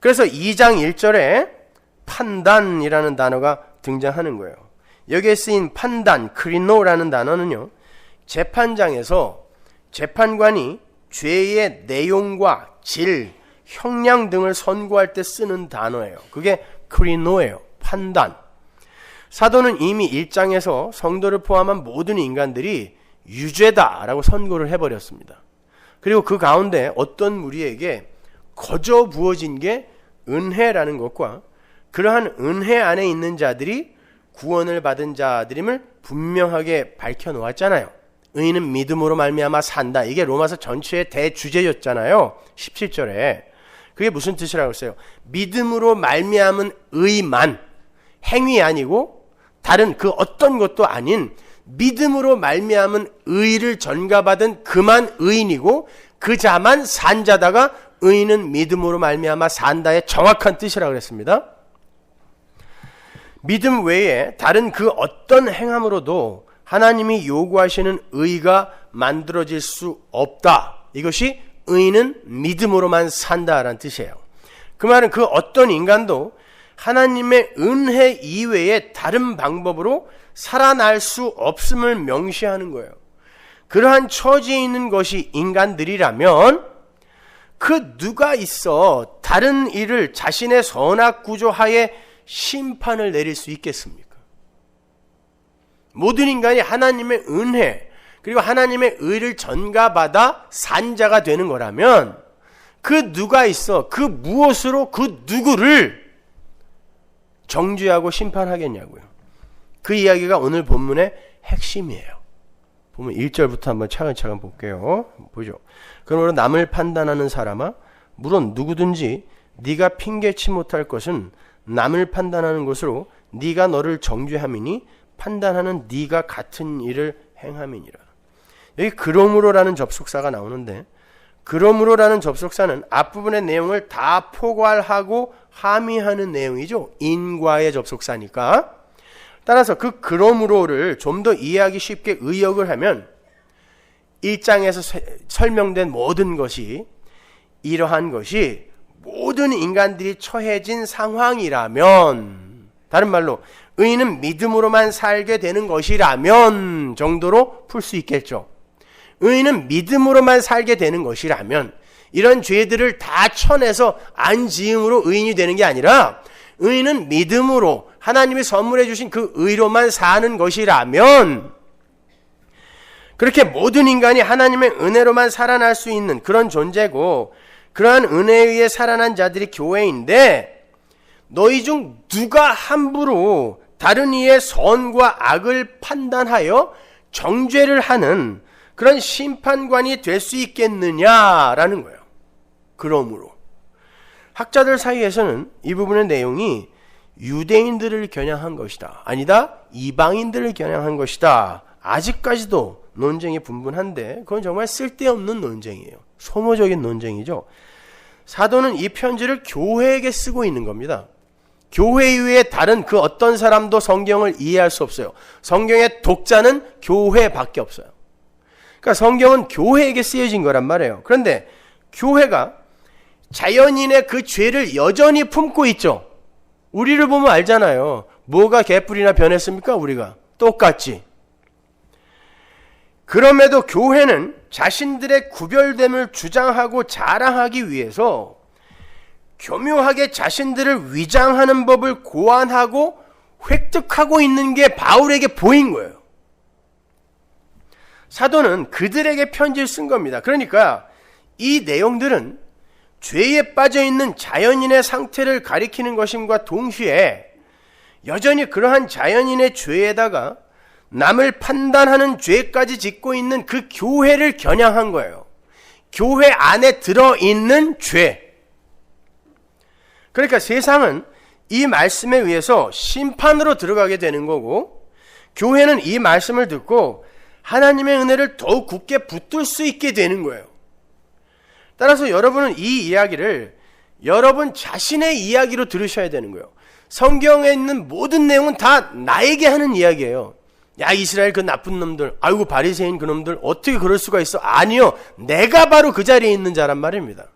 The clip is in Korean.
그래서 2장 1절에 판단이라는 단어가 등장하는 거예요. 여기에 쓰인 판단, 크리노라는 단어는요, 재판장에서 재판관이 죄의 내용과 질, 형량 등을 선고할 때 쓰는 단어예요. 그게 크리노예요. 판단. 사도는 이미 1장에서 성도를 포함한 모든 인간들이 유죄다라고 선고를 해버렸습니다. 그리고 그 가운데 어떤 무리에게 거저 부어진 게 은혜라는 것과 그러한 은혜 안에 있는 자들이 구원을 받은 자들임을 분명하게 밝혀놓았잖아요. 의인은 믿음으로 말미암아 산다. 이게 로마서 전체의 대주제였잖아요. 17절에. 그게 무슨 뜻이라고 했어요? 믿음으로 말미암은 의만, 행위 아니고 다른 그 어떤 것도 아닌 믿음으로 말미암은 의를 전가받은 그만 의인이고 그 자만 산 자다가 의인은 믿음으로 말미암아 산다의 정확한 뜻이라고 그랬습니다. 믿음 외에 다른 그 어떤 행함으로도 하나님이 요구하시는 의가 만들어질 수 없다. 이것이 의인은 믿음으로만 산다라는 뜻이에요. 그 말은 그 어떤 인간도 하나님의 은혜 이외에 다른 방법으로 살아날 수 없음을 명시하는 거예요. 그러한 처지에 있는 것이 인간들이라면 그 누가 있어 다른 일을 자신의 선악 구조하에 심판을 내릴 수 있겠습니까? 모든 인간이 하나님의 은혜 그리고 하나님의 의를 전가받아 산 자가 되는 거라면 그 누가 있어 그 무엇으로 그 누구를 정죄하고 심판하겠냐고요. 그 이야기가 오늘 본문의 핵심이에요. 보면 1절부터 한번 차근차근 볼게요. 보죠. 그러므로 남을 판단하는 사람아, 물론 누구든지 네가 핑계치 못할 것은 남을 판단하는 것으로 네가 너를 정죄함이니 판단하는 네가 같은 일을 행함이니라. 여기 그러므로라는 접속사가 나오는데, 그러므로라는 접속사는 앞부분의 내용을 다 포괄하고 함의하는 내용이죠. 인과의 접속사니까. 따라서 그 그러므로를 좀 더 이해하기 쉽게 의역을 하면 1장에서 설명된 모든 것이 이러한 것이 모든 인간들이 처해진 상황이라면, 다른 말로 의인은 믿음으로만 살게 되는 것이라면 정도로 풀 수 있겠죠. 의인은 믿음으로만 살게 되는 것이라면 이런 죄들을 다 쳐내서 안 지음으로 의인이 되는 게 아니라 의인은 믿음으로 하나님이 선물해 주신 그 의로만 사는 것이라면 그렇게 모든 인간이 하나님의 은혜로만 살아날 수 있는 그런 존재고, 그러한 은혜에 의해 살아난 자들이 교회인데 너희 중 누가 함부로 다른 이의 선과 악을 판단하여 정죄를 하는 그런 심판관이 될 수 있겠느냐라는 거예요. 그러므로 학자들 사이에서는 이 부분의 내용이 유대인들을 겨냥한 것이다, 아니다 이방인들을 겨냥한 것이다, 아직까지도 논쟁이 분분한데 그건 정말 쓸데없는 논쟁이에요. 소모적인 논쟁이죠. 사도는 이 편지를 교회에게 쓰고 있는 겁니다. 교회 이외에 다른 그 어떤 사람도 성경을 이해할 수 없어요. 성경의 독자는 교회밖에 없어요. 그러니까 성경은 교회에게 쓰여진 거란 말이에요. 그런데 교회가 자연인의 그 죄를 여전히 품고 있죠. 우리를 보면 알잖아요. 뭐가 개뿔이나 변했습니까? 우리가 똑같지. 그럼에도 교회는 자신들의 구별됨을 주장하고 자랑하기 위해서 교묘하게 자신들을 위장하는 법을 고안하고 획득하고 있는 게 바울에게 보인 거예요. 사도는 그들에게 편지를 쓴 겁니다. 그러니까 이 내용들은 죄에 빠져있는 자연인의 상태를 가리키는 것임과 동시에 여전히 그러한 자연인의 죄에다가 남을 판단하는 죄까지 짓고 있는 그 교회를 겨냥한 거예요. 교회 안에 들어있는 죄. 그러니까 세상은 이 말씀에 의해서 심판으로 들어가게 되는 거고, 교회는 이 말씀을 듣고 하나님의 은혜를 더욱 굳게 붙들 수 있게 되는 거예요. 따라서 여러분은 이 이야기를 여러분 자신의 이야기로 들으셔야 되는 거예요. 성경에 있는 모든 내용은 다 나에게 하는 이야기예요. 야, 이스라엘 그 나쁜 놈들, 아이고 바리새인 그 놈들 어떻게 그럴 수가 있어? 아니요, 내가 바로 그 자리에 있는 자란 말입니다.